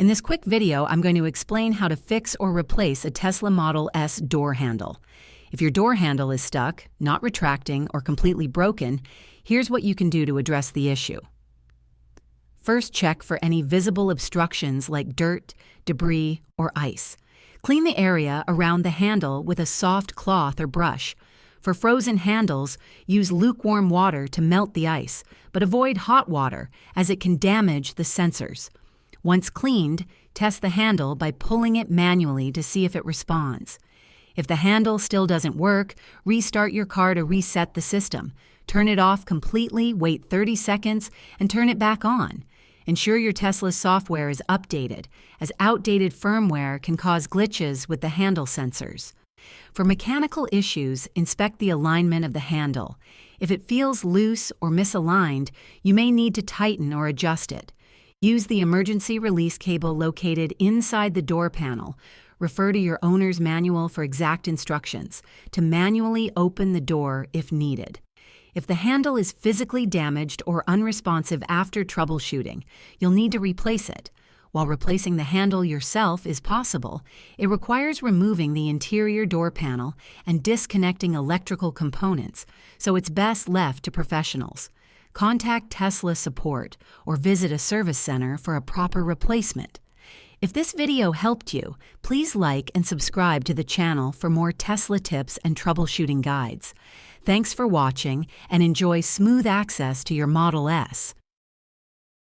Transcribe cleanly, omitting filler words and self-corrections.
In this quick video, I'm going to explain how to fix or replace a Tesla Model S door handle. If your door handle is stuck, not retracting, or completely broken, here's what you can do to address the issue. First, check for any visible obstructions like dirt, debris, or ice. Clean the area around the handle with a soft cloth or brush. For frozen handles, use lukewarm water to melt the ice, but avoid hot water as it can damage the sensors. Once cleaned, test the handle by pulling it manually to see if it responds. If the handle still doesn't work, restart your car to reset the system. Turn it off completely, wait 30 seconds, and turn it back on. Ensure your Tesla's software is updated, as outdated firmware can cause glitches with the handle sensors. For mechanical issues, inspect the alignment of the handle. If it feels loose or misaligned, you may need to tighten or adjust it. Use the emergency release cable located inside the door panel. Refer to your owner's manual for exact instructions to manually open the door if needed. If the handle is physically damaged or unresponsive after troubleshooting, you'll need to replace it. While replacing the handle yourself is possible, it requires removing the interior door panel and disconnecting electrical components, so it's best left to professionals. Contact Tesla support or visit a service center for a proper replacement. If this video helped you, please like and subscribe to the channel for more Tesla tips and troubleshooting guides. Thanks for watching and enjoy smooth access to your Model S.